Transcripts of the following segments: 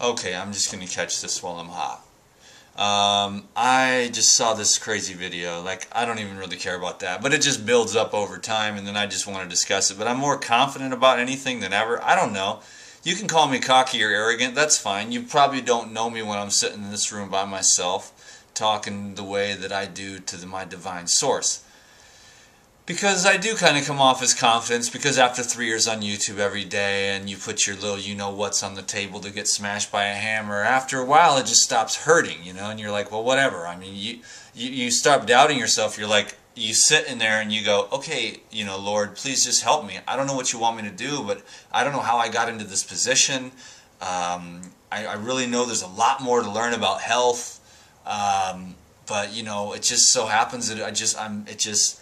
Okay, I'm just going to catch this while I'm hot. I just saw this crazy video. Like, I don't even really care about that, but it just builds up over time, and then I just want to discuss it. But I'm more confident about anything than ever. I don't know. You can call me cocky or arrogant. That's fine. You probably don't know me when I'm sitting in this room by myself, talking the way that I do to my divine source. Because I do kind of come off as confidence, because after 3 years on YouTube every day and you put your little you-know-what's on the table to get smashed by a hammer, after a while it just stops hurting, you know, and you're like, well, whatever. I mean, you stop doubting yourself. You're like, you sit in there and you go, okay, you know, Lord, please just help me. I don't know what you want me to do, but I don't know how I got into this position. I really know there's a lot more to learn about health, but, you know, it just so happens that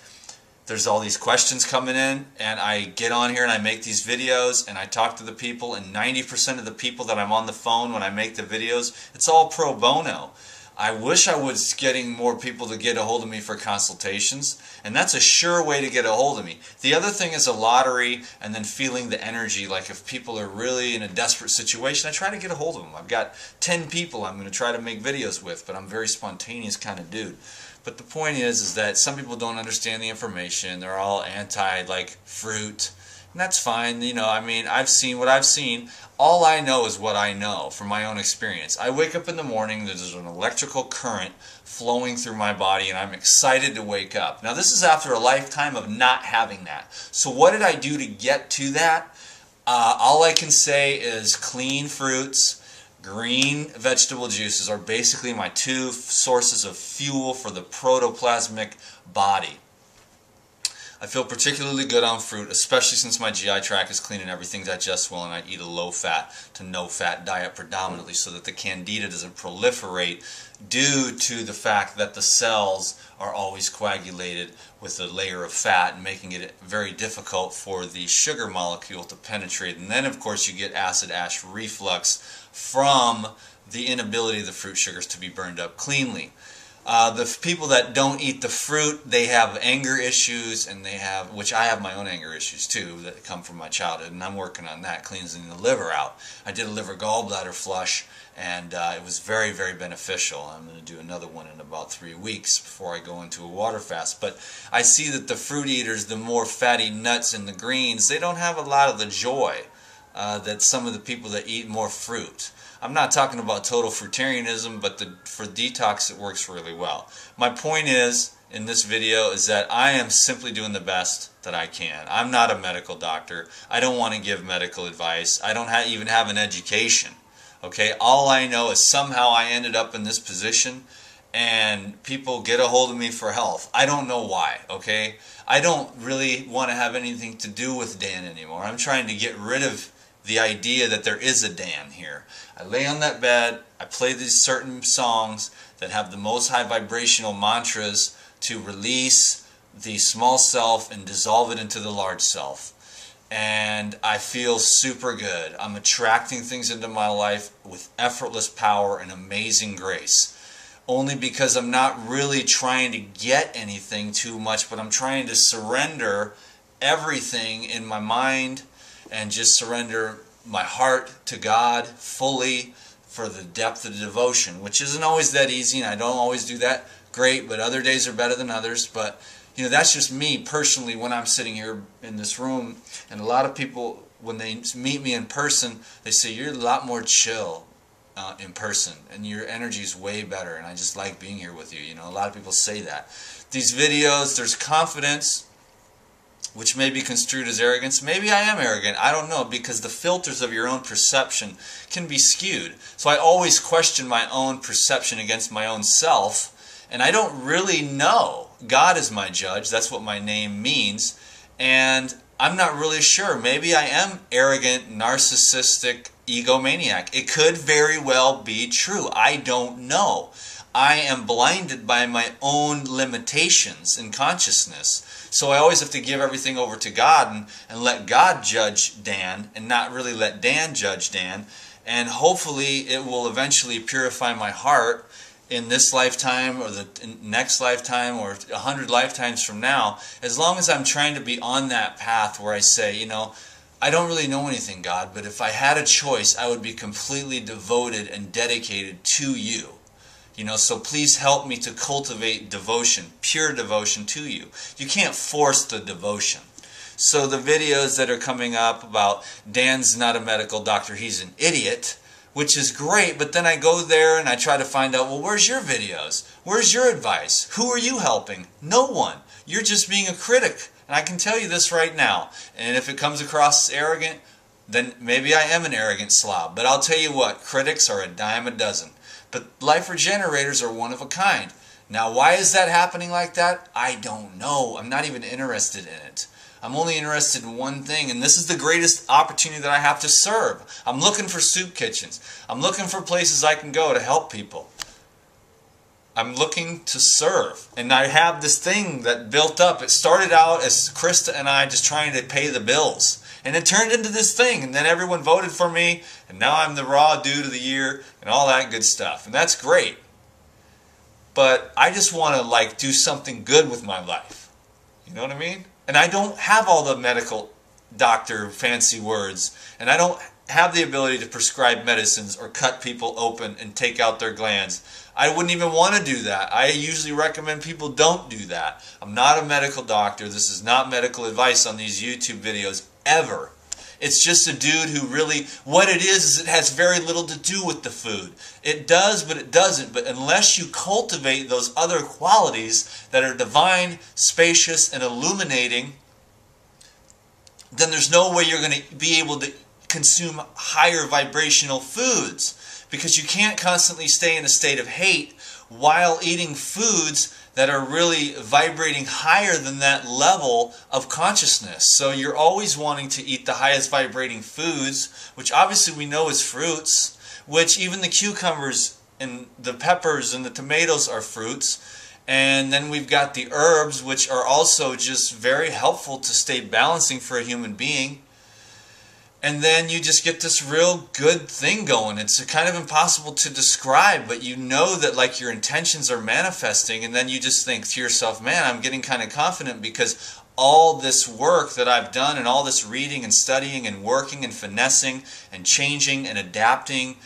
there's all these questions coming in, and I get on here and I make these videos and I talk to the people, and 90% of the people that I'm on the phone when I make the videos, it's all pro bono. I wish I was getting more people to get a hold of me for consultations, and that's a sure way to get a hold of me. The other thing is a lottery, and then feeling the energy. Like if people are really in a desperate situation, I try to get a hold of them. I've got 10 people I'm going to try to make videos with, but I'm a very spontaneous kind of dude. But the point is that some people don't understand the information. They're all anti, like, fruit. And that's fine. You know, I mean, I've seen what I've seen. All I know is what I know from my own experience. I wake up in the morning, there's an electrical current flowing through my body, and I'm excited to wake up. Now, this is after a lifetime of not having that. So what did I do to get to that? All I can say is clean fruits. Green vegetable juices are basically my two sources of fuel for the protoplasmic body. I feel particularly good on fruit, especially since my GI tract is clean and everything digests well, and I eat a low-fat to no-fat diet predominantly so that the candida doesn't proliferate due to the fact that the cells are always coagulated with a layer of fat and making it very difficult for the sugar molecule to penetrate. And then, of course, you get acid-ash reflux from the inability of the fruit sugars to be burned up cleanly. The people that don't eat the fruit, they have anger issues, and which I have my own anger issues too, that come from my childhood, and I'm working on that, cleansing the liver out. I did a liver gallbladder flush, and it was very, very beneficial. I'm going to do another one in about 3 weeks before I go into a water fast. But I see that the fruit eaters, the more fatty nuts and the greens, they don't have a lot of the joy that some of the people that eat more fruit. I'm not talking about total fruitarianism, but for detox it works really well. My point is, in this video, is that I am simply doing the best that I can. I'm not a medical doctor. I don't want to give medical advice. I don't even have an education. Okay, all I know is somehow I ended up in this position, and people get a hold of me for health. I don't know why, okay? I don't really want to have anything to do with Dan anymore. I'm trying to get rid of the idea that there is a Dan here. I lay on that bed, I play these certain songs that have the most high vibrational mantras to release the small self and dissolve it into the large self. And I feel super good. I'm attracting things into my life with effortless power and amazing grace. Only because I'm not really trying to get anything too much, but I'm trying to surrender everything in my mind and just surrender my heart to God fully for the depth of the devotion, which isn't always that easy, and I don't always do that great, but other days are better than others. But you know, that's just me personally when I'm sitting here in this room. And a lot of people, when they meet me in person, they say, you're a lot more chill in person, and your energy is way better, and I just like being here with you. You know, a lot of people say that. These videos, there's confidence, which may be construed as arrogance. Maybe I am arrogant. I don't know, because the filters of your own perception can be skewed. So I always question my own perception against my own self, and I don't really know. God is my judge. That's what my name means. And I'm not really sure. Maybe I am arrogant, narcissistic, egomaniac. It could very well be true. I don't know. I am blinded by my own limitations in consciousness. So I always have to give everything over to God and let God judge Dan, and not really let Dan judge Dan. And hopefully it will eventually purify my heart in this lifetime or the next lifetime or 100 lifetimes from now, as long as I'm trying to be on that path where I say, you know, I don't really know anything, God, but if I had a choice, I would be completely devoted and dedicated to you. You know, so please help me to cultivate devotion, pure devotion to you. You can't force the devotion. So the videos that are coming up about Dan's not a medical doctor, he's an idiot, which is great, but then I go there and I try to find out, well, where's your videos? Where's your advice? Who are you helping? No one. You're just being a critic. And I can tell you this right now, and if it comes across as arrogant, then maybe I am an arrogant slob. But I'll tell you what, critics are a dime a dozen. But life regenerators are one of a kind. Now, why is that happening like that? I don't know. I'm not even interested in it. I'm only interested in one thing, and this is the greatest opportunity that I have to serve. I'm looking for soup kitchens. I'm looking for places I can go to help people. I'm looking to serve. And I have this thing that built up. It started out as Krista and I just trying to pay the bills. And it turned into this thing. And then everyone voted for me. And now I'm the raw dude of the year and all that good stuff. And that's great. But I just want to do something good with my life. You know what I mean? And I don't have all the medical doctor fancy words. And I don't have the ability to prescribe medicines or cut people open and take out their glands. I wouldn't even want to do that. I usually recommend people don't do that. I'm not a medical doctor. This is not medical advice on these YouTube videos ever. It's just a dude who really, what it is it has very little to do with the food. It does, but it doesn't. But unless you cultivate those other qualities that are divine, spacious, and illuminating, then there's no way you're going to be able to consume higher vibrational foods, because you can't constantly stay in a state of hate while eating foods that are really vibrating higher than that level of consciousness. So you're always wanting to eat the highest vibrating foods, which obviously we know is fruits, which even the cucumbers and the peppers and the tomatoes are fruits. And then we've got the herbs, which are also just very helpful to stay balancing for a human being. And then you just get this real good thing going. It's kind of impossible to describe, but you know that your intentions are manifesting, and then you just think to yourself, man, I'm getting kind of confident because all this work that I've done and all this reading and studying and working and finessing and changing and adapting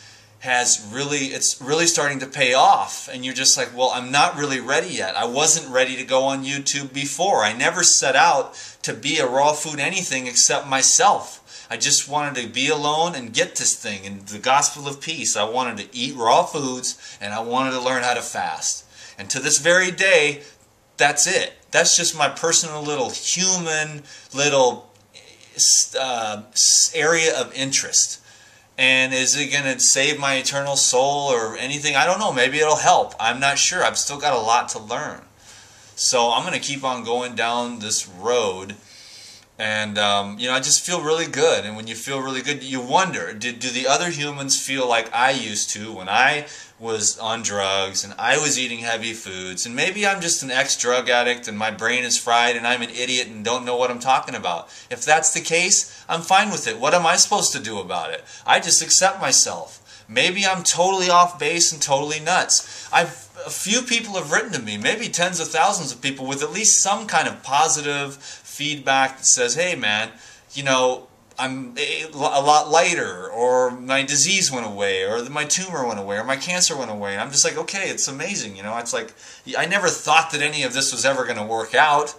it's really starting to pay off. And you're just like, well, I'm not really ready yet. I wasn't ready to go on YouTube before. I never set out to be a raw food anything except myself. I just wanted to be alone and get this thing in the gospel of peace. I wanted to eat raw foods, and I wanted to learn how to fast. And to this very day, that's it. That's just my personal little human little area of interest. And is it going to save my eternal soul or anything? I don't know. Maybe it'll help. I'm not sure. I've still got a lot to learn. So I'm going to keep on going down this road. And, I just feel really good. And when you feel really good, you wonder, do the other humans feel like I used to when I was on drugs and I was eating heavy foods? And maybe I'm just an ex-drug addict and my brain is fried and I'm an idiot and don't know what I'm talking about. If that's the case, I'm fine with it. What am I supposed to do about it? I just accept myself. Maybe I'm totally off base and totally nuts. A few people have written to me, maybe tens of thousands of people, with at least some kind of positive feedback that says, hey man, I'm a lot lighter, or my disease went away, or my tumor went away, or my cancer went away. And I'm just like, okay, it's amazing. It's like, I never thought that any of this was ever going to work out.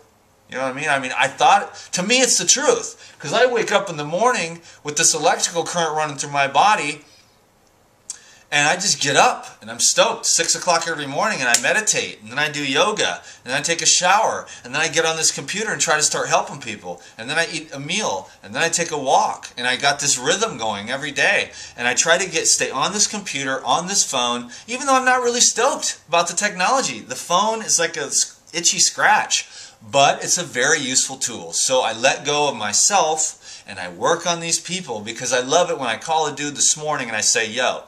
You know what I mean? I thought, to me it's the truth. Because I wake up in the morning with this electrical current running through my body, and I just get up, and I'm stoked. 6 o'clock every morning, and I meditate, and then I do yoga, and then I take a shower, and then I get on this computer and try to start helping people, and then I eat a meal, and then I take a walk, and I got this rhythm going every day, and I try to stay on this computer, on this phone, even though I'm not really stoked about the technology. The phone is like a itchy scratch, but it's a very useful tool. So I let go of myself, and I work on these people, because I love it when I call a dude this morning, and I say, yo,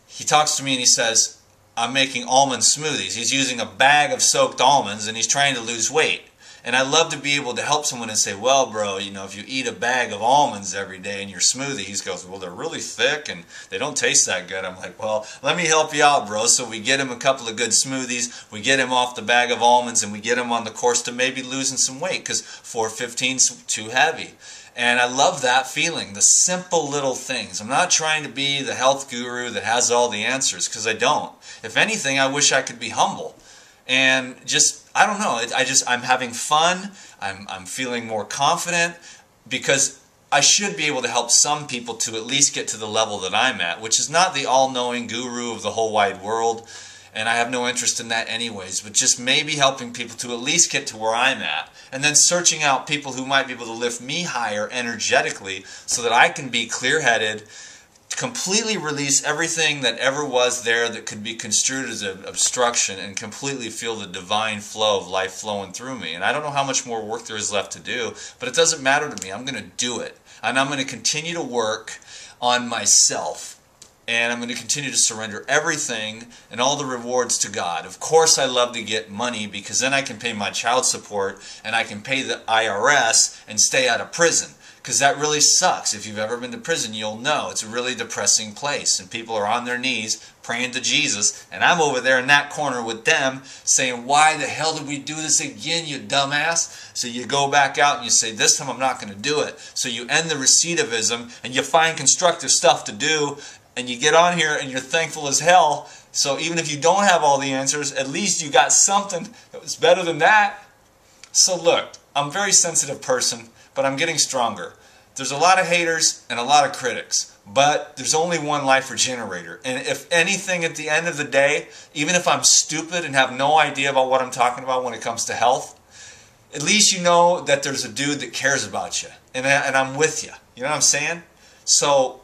he talks to me and he says, I'm making almond smoothies. He's using a bag of soaked almonds and he's trying to lose weight. And I love to be able to help someone and say, well, bro, if you eat a bag of almonds every day in your smoothie, he goes, well, they're really thick and they don't taste that good. I'm like, well, let me help you out, bro. So we get him a couple of good smoothies, we get him off the bag of almonds, and we get him on the course to maybe losing some weight, because 415 is too heavy. And I love that feeling, the simple little things. I'm not trying to be the health guru that has all the answers, because I don't. If anything, I wish I could be humble. And just, I don't know, I'm having fun. I'm feeling more confident, because I should be able to help some people to at least get to the level that I'm at, which is not the all-knowing guru of the whole wide world. And I have no interest in that anyways, but just maybe helping people to at least get to where I'm at, and then searching out people who might be able to lift me higher energetically so that I can be clear-headed, completely release everything that ever was there that could be construed as an obstruction, and completely feel the divine flow of life flowing through me. And I don't know how much more work there is left to do, but it doesn't matter to me. I'm going to do it. And I'm going to continue to work on myself. And I'm going to continue to surrender everything and all the rewards to God. Of course I love to get money, because then I can pay my child support and I can pay the IRS and stay out of prison. Because that really sucks. If you've ever been to prison, you'll know it's a really depressing place. And people are on their knees praying to Jesus. And I'm over there in that corner with them saying, why the hell did we do this again, you dumbass? So you go back out and you say, this time I'm not going to do it. So you end the recidivism and you find constructive stuff to do. And you get on here and you're thankful as hell. So even if you don't have all the answers, at least you got something that was better than that. So look, I'm a very sensitive person, but I'm getting stronger. There's a lot of haters and a lot of critics, but there's only one life regenerator. And if anything, at the end of the day, even if I'm stupid and have no idea about what I'm talking about when it comes to health, at least you know that there's a dude that cares about you. And I'm with you. You know what I'm saying? So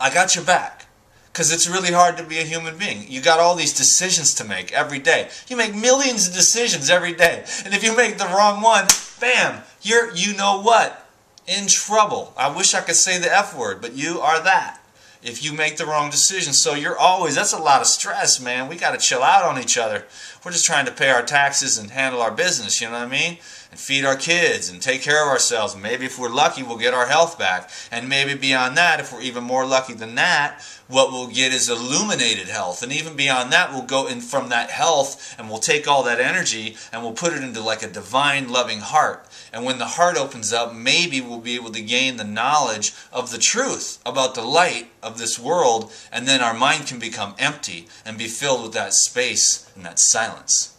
I got your back, because it's really hard to be a human being. You got all these decisions to make every day. You make millions of decisions every day, and if you make the wrong one, bam, you're, you know what, in trouble. I wish I could say the F word, but you are that if you make the wrong decision. So you're always, that's a lot of stress, man. We got to chill out on each other. We're just trying to pay our taxes and handle our business, you know what I mean? And feed our kids and take care of ourselves. Maybe if we're lucky, we'll get our health back. And maybe beyond that, if we're even more lucky than that, what we'll get is illuminated health. And even beyond that, we'll go in from that health and we'll take all that energy and we'll put it into like a divine loving heart. And when the heart opens up, maybe we'll be able to gain the knowledge of the truth about the light of this world, and then our mind can become empty and be filled with that space and that silence.